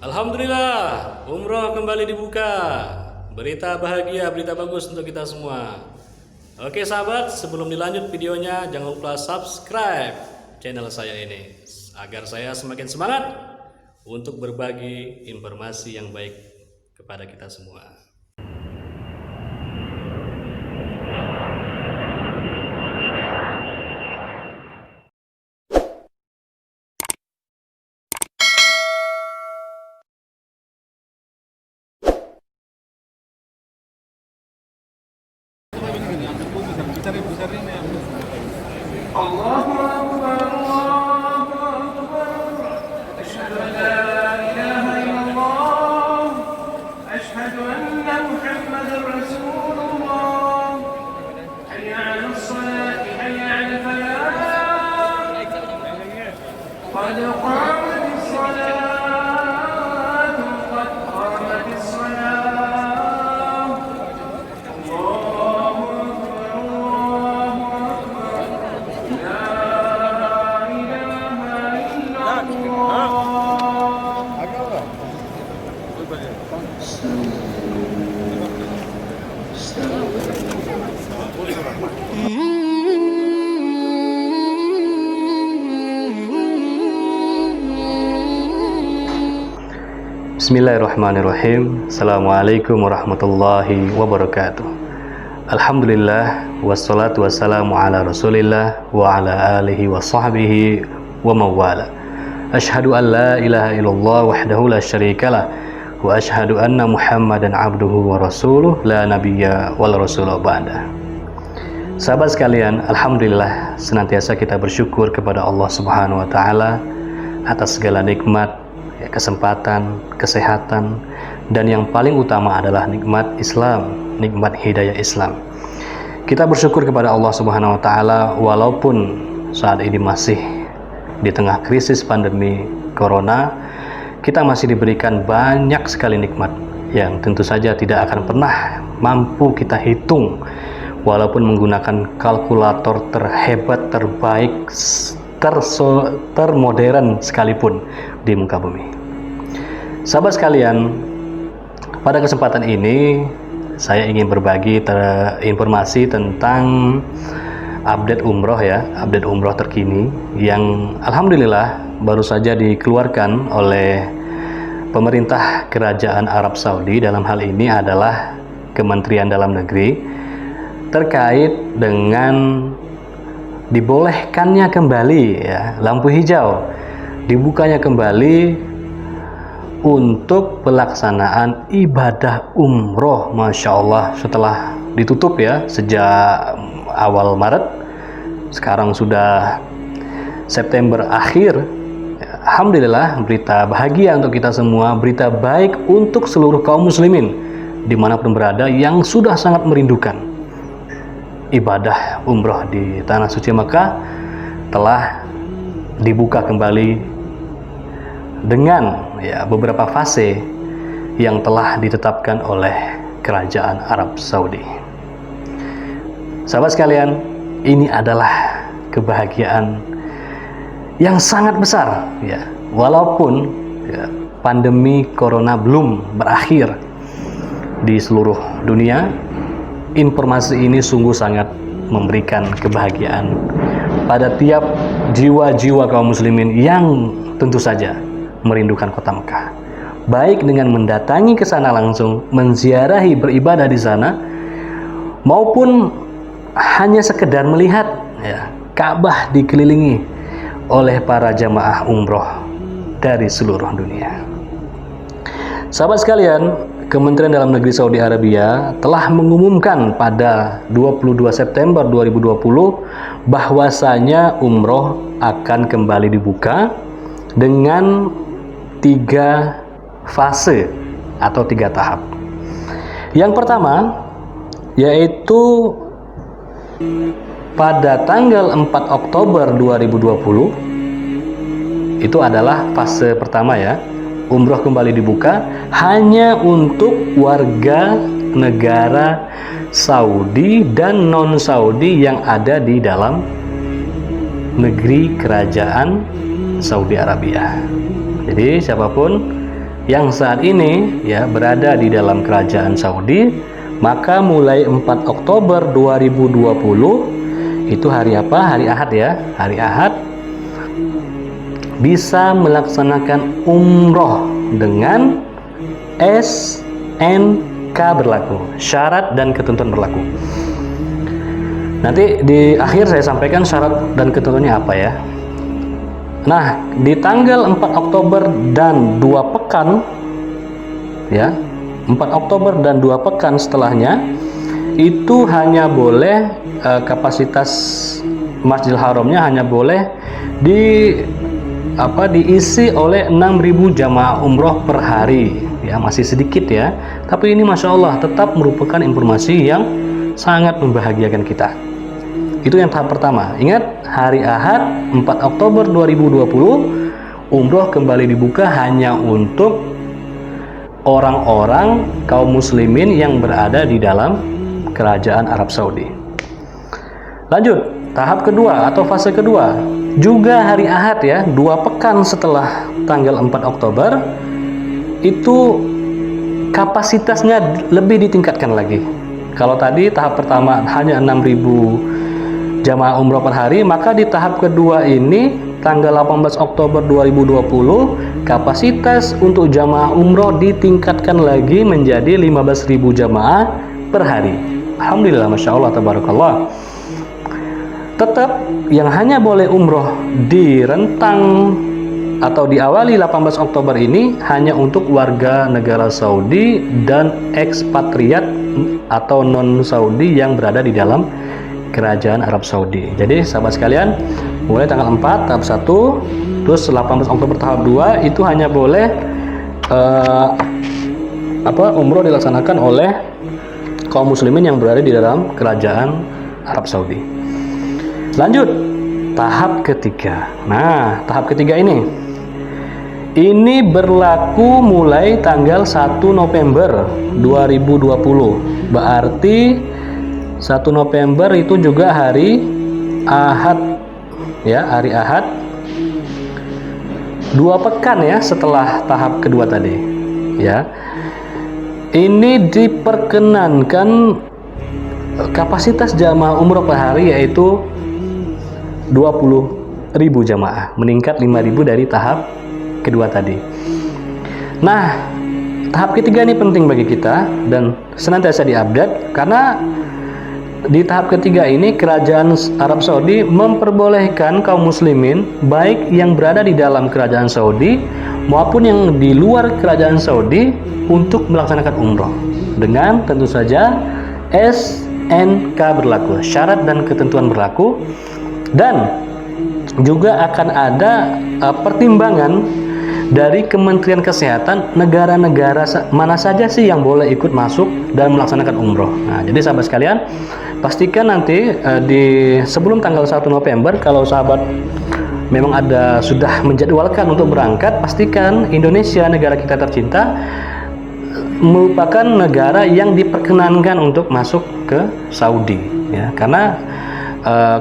Alhamdulillah, umroh kembali dibuka. Berita bahagia, berita bagus untuk kita semua. Oke sahabat, sebelum dilanjut videonya, jangan lupa subscribe channel saya ini agar saya semakin semangat untuk berbagi informasi yang baik kepada kita semua. Allahu Akbar, Allahu Akbar. Asyhadu an la ilaha illallah. Asyhadu anna Muhammadar Rasulullah. Hayya 'alas salati, hayya 'alal falah. Qad qamatis salatu, qad qamatis salah. Bismillahirrahmanirrahim. Assalamualaikum warahmatullahi wabarakatuh. Alhamdulillah, wassalatu wassalamu ala rasulillah wa ala alihi wa sahbihi wa mawala. Ashhadu an la ilaha illallah wahdahu la syarikalah wa ashhadu anna muhammadan abduhu wa rasuluh la nabiyya wal rasulullah ba'da. Sahabat sekalian, alhamdulillah senantiasa kita bersyukur kepada Allah Subhanahu wa taala atas segala nikmat, kesempatan, kesehatan, dan yang paling utama adalah nikmat Islam, nikmat hidayah Islam. Kita bersyukur kepada Allah Subhanahu wa taala walaupun saat ini masih di tengah krisis pandemi corona, kita masih diberikan banyak sekali nikmat yang tentu saja tidak akan pernah mampu kita hitung walaupun menggunakan kalkulator terhebat, terbaik, termodern sekalipun di muka bumi. Sahabat sekalian, pada kesempatan ini saya ingin berbagi informasi tentang update umroh ya, update umroh terkini yang alhamdulillah baru saja dikeluarkan oleh pemerintah Kerajaan Arab Saudi. Dalam hal ini adalah Kementerian Dalam Negeri, terkait dengan dibolehkannya kembali ya, lampu hijau dibukanya kembali untuk pelaksanaan ibadah umroh. Masya Allah, setelah ditutup ya sejak awal Maret, sekarang sudah September akhir. Alhamdulillah, berita bahagia untuk kita semua, berita baik untuk seluruh kaum muslimin dimanapun berada yang sudah sangat merindukan ibadah umroh di Tanah Suci Mekah telah dibuka kembali dengan ya beberapa fase yang telah ditetapkan oleh Kerajaan Arab Saudi. Sahabat sekalian, ini adalah kebahagiaan yang sangat besar ya, walaupun ya, pandemi corona belum berakhir di seluruh dunia. Informasi ini sungguh sangat memberikan kebahagiaan pada tiap jiwa-jiwa kaum muslimin yang tentu saja merindukan kota Mekah, baik dengan mendatangi ke sana langsung, menziarahi, beribadah di sana, maupun hanya sekedar melihat ya, Ka'bah dikelilingi oleh para jamaah umroh dari seluruh dunia. Sahabat sekalian, Kementerian Dalam Negeri Saudi Arabia telah mengumumkan pada 22 September 2020 bahwasanya umroh akan kembali dibuka dengan 3 fase atau 3 tahap. Yang pertama yaitu pada tanggal 4 Oktober 2020, itu adalah fase pertama ya. Umroh kembali dibuka hanya untuk warga negara Saudi dan non-Saudi yang ada di dalam negeri kerajaan Saudi Arabia. Jadi siapapun yang saat ini ya berada di dalam kerajaan Saudi, maka mulai 4 Oktober 2020 itu hari apa? Hari Ahad ya, hari Ahad, bisa melaksanakan umroh dengan SNK berlaku, syarat dan ketentuan berlaku. Nanti di akhir saya sampaikan syarat dan ketentuannya apa ya. Nah, di tanggal 4 Oktober dan 2 pekan ya, 4 Oktober dan 2 pekan setelahnya itu hanya boleh kapasitas Masjidil Haramnya hanya boleh diisi oleh 6.000 jamaah umroh per hari ya, masih sedikit ya, tapi ini Masya Allah tetap merupakan informasi yang sangat membahagiakan kita. Itu yang tahap pertama. Ingat, hari Ahad 4 Oktober 2020 umroh kembali dibuka hanya untuk orang-orang kaum muslimin yang berada di dalam kerajaan Arab Saudi. Lanjut, tahap kedua atau fase kedua, juga hari Ahad ya, 2 pekan setelah tanggal 4 Oktober itu kapasitasnya lebih ditingkatkan lagi. Kalau tadi tahap pertama hanya 6.000 jamaah umroh per hari, maka di tahap kedua ini tanggal 18 Oktober 2020 kapasitas untuk jamaah umroh ditingkatkan lagi menjadi 15.000 jamaah per hari. Alhamdulillah, Masya Allah, tabarakallah. Tetap yang hanya boleh umroh di rentang atau diawali 18 Oktober ini hanya untuk warga negara Saudi dan ekspatriat atau non Saudi yang berada di dalam kerajaan Arab Saudi. Jadi sahabat sekalian, mulai tanggal 4 tahap 1, terus 18 Oktober tahap 2 itu hanya boleh umroh dilaksanakan oleh kaum muslimin yang berada di dalam kerajaan Arab Saudi. Lanjut, tahap ketiga. Nah, tahap ketiga ini berlaku mulai tanggal 1 November 2020. Berarti 1 November itu juga hari Ahad ya, hari Ahad, 2 pekan ya setelah tahap kedua tadi ya. Ini diperkenankan kapasitas jamaah umroh per hari yaitu 20.000 jamaah, meningkat 5.000 dari tahap kedua tadi. Nah, tahap ketiga ini penting bagi kita dan senantiasa diupdate, karena di tahap ketiga ini kerajaan Arab Saudi memperbolehkan kaum muslimin baik yang berada di dalam kerajaan Saudi maupun yang di luar kerajaan Saudi untuk melaksanakan umroh dengan tentu saja SNK berlaku, syarat dan ketentuan berlaku, dan juga akan ada pertimbangan dari Kementerian Kesehatan negara-negara mana saja sih yang boleh ikut masuk dan melaksanakan umroh. Nah, jadi sahabat sekalian, pastikan nanti sebelum tanggal 1 November kalau sahabat memang sudah menjadwalkan untuk berangkat, pastikan Indonesia, negara kita tercinta, merupakan negara yang diperkenankan untuk masuk ke Saudi ya, karena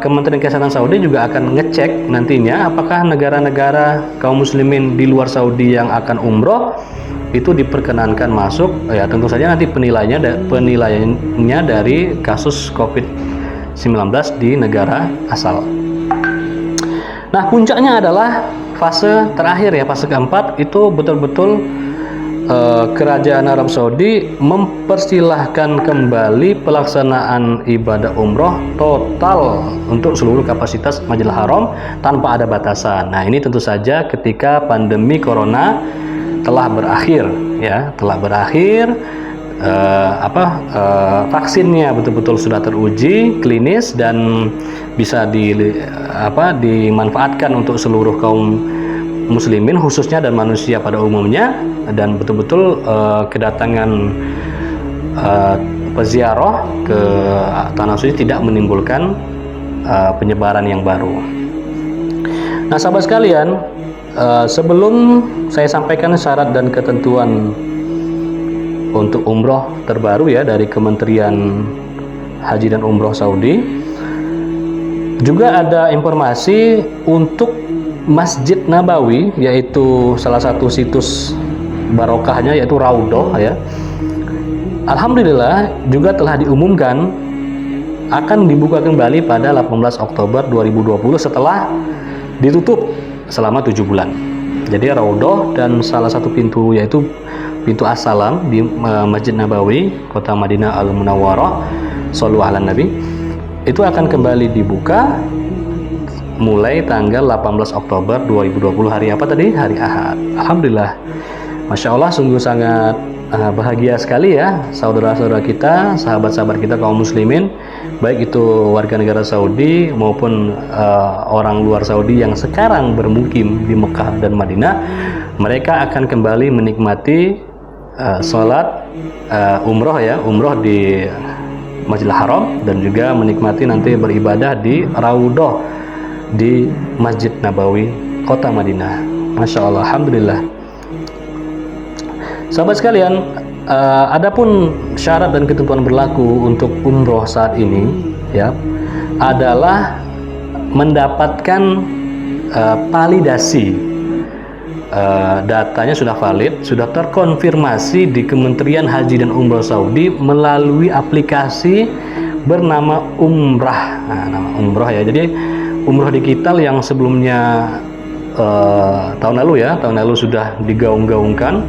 Kementerian Kesehatan Saudi juga akan ngecek nantinya apakah negara-negara kaum muslimin di luar Saudi yang akan umroh itu diperkenankan masuk ya, tentu saja nanti penilaiannya dari kasus COVID-19 di negara asal. Nah, puncaknya adalah fase terakhir ya, fase keempat, itu betul-betul kerajaan Arab Saudi mempersilahkan kembali pelaksanaan ibadah umroh total untuk seluruh kapasitas Masjidil Haram tanpa ada batasan. Nah, ini tentu saja ketika pandemi corona telah berakhir ya, vaksinnya betul-betul sudah teruji klinis dan bisa dimanfaatkan untuk seluruh kaum muslimin khususnya dan manusia pada umumnya, dan betul-betul kedatangan peziarah ke tanah suci tidak menimbulkan penyebaran yang baru. Nah, sahabat sekalian, sebelum saya sampaikan syarat dan ketentuan untuk umroh terbaru ya dari Kementerian Haji dan Umroh Saudi, juga ada informasi untuk Masjid Nabawi, yaitu salah satu situs barokahnya, yaitu Raudhah ya. Alhamdulillah juga telah diumumkan akan dibuka kembali pada 18 Oktober 2020 setelah ditutup selama 7 bulan. Jadi Raudhah dan salah satu pintu yaitu pintu As-Salam di Masjid Nabawi Kota Madinah Al-Munawwarah, shollu ala Nabi, itu akan kembali dibuka mulai tanggal 18 Oktober 2020. Hari apa tadi? Hari Ahad. Alhamdulillah, Masya Allah, sungguh sangat bahagia sekali ya saudara-saudara kita, sahabat-sahabat kita kaum muslimin, baik itu warga negara Saudi maupun orang luar Saudi yang sekarang bermukim di Mekah dan Madinah. Mereka akan kembali menikmati sholat umroh ya, umroh di Masjidil Haram, dan juga menikmati nanti beribadah di Raudhah di Masjid Nabawi Kota Madinah. Masya Allah, Alhamdulillah. Sahabat sekalian, adapun syarat dan ketentuan berlaku untuk umroh saat ini ya adalah mendapatkan validasi. Datanya sudah valid, sudah terkonfirmasi di Kementerian Haji dan Umroh Saudi melalui aplikasi bernama Umrah. Nah, nama Umrah ya. Jadi umroh digital yang sebelumnya tahun lalu sudah digaung-gaungkan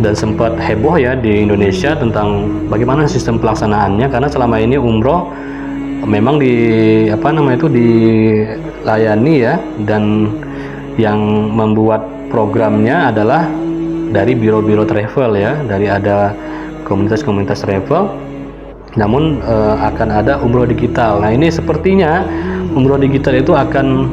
dan sempat heboh ya di Indonesia tentang bagaimana sistem pelaksanaannya, karena selama ini umroh memang dilayani ya, dan yang membuat programnya adalah dari biro-biro travel ya, dari ada komunitas-komunitas travel. Namun akan ada umroh digital. Nah, ini sepertinya umroh digital itu akan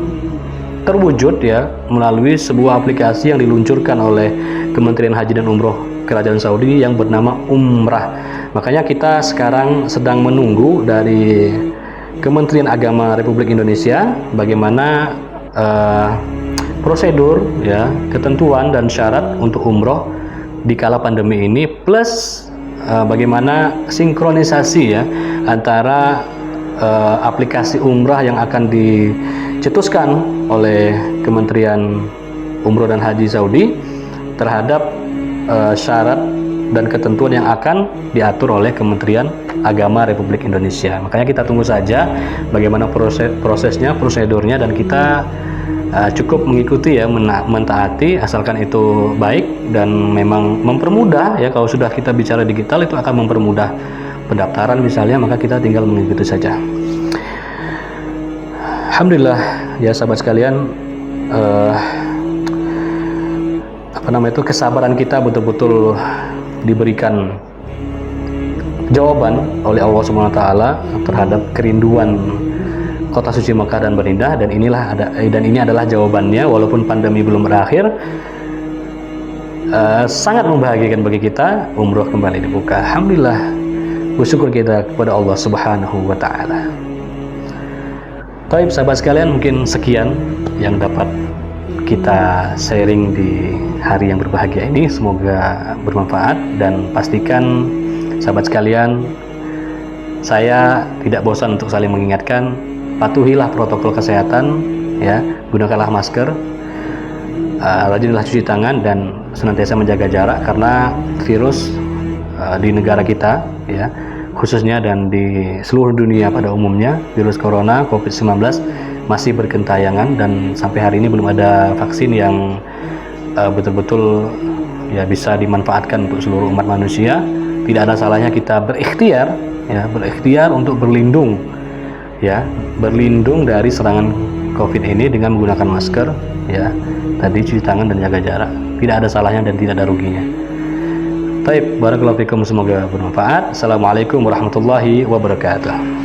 terwujud ya melalui sebuah aplikasi yang diluncurkan oleh Kementerian Haji dan Umroh Kerajaan Saudi yang bernama Umrah. Makanya kita sekarang sedang menunggu dari Kementerian Agama Republik Indonesia bagaimana prosedur ya, ketentuan dan syarat untuk umroh di kala pandemi ini, plus bagaimana sinkronisasi ya antara aplikasi umrah yang akan dicetuskan oleh Kementerian Umroh dan Haji Saudi terhadap syarat dan ketentuan yang akan diatur oleh Kementerian Agama Republik Indonesia. Makanya kita tunggu saja bagaimana prosesnya, prosedurnya, dan kita cukup mengikuti ya, mentaati, asalkan itu baik dan memang mempermudah ya. Kalau sudah kita bicara digital itu akan mempermudah pendaftaran misalnya, maka kita tinggal mengikuti saja. Alhamdulillah ya sahabat sekalian, kesabaran kita betul-betul diberikan jawaban oleh Allah Subhanahu wa taala terhadap kerinduan kota suci Mekah dan Madinah, dan ini adalah jawabannya. Walaupun pandemi belum berakhir, sangat membahagiakan bagi kita, umroh kembali dibuka. Alhamdulillah, bersyukur kita kepada Allah Subhanahu wa taala. Baik sahabat sekalian, mungkin sekian yang dapat kita sharing di hari yang berbahagia ini. Semoga bermanfaat, dan pastikan sahabat sekalian, saya tidak bosan untuk saling mengingatkan, patuhilah protokol kesehatan ya, gunakanlah masker, rajinlah cuci tangan, dan senantiasa menjaga jarak, karena virus di negara kita ya khususnya dan di seluruh dunia pada umumnya, virus corona COVID-19 masih bergentayangan, dan sampai hari ini belum ada vaksin yang betul-betul ya bisa dimanfaatkan untuk seluruh umat manusia. Tidak ada salahnya kita berikhtiar untuk berlindung dari serangan COVID ini dengan menggunakan masker ya, tadi cuci tangan dan jaga jarak. Tidak ada salahnya dan tidak ada ruginya. Baik, barakallahu fikum, semoga bermanfaat. Assalamualaikum warahmatullahi wabarakatuh.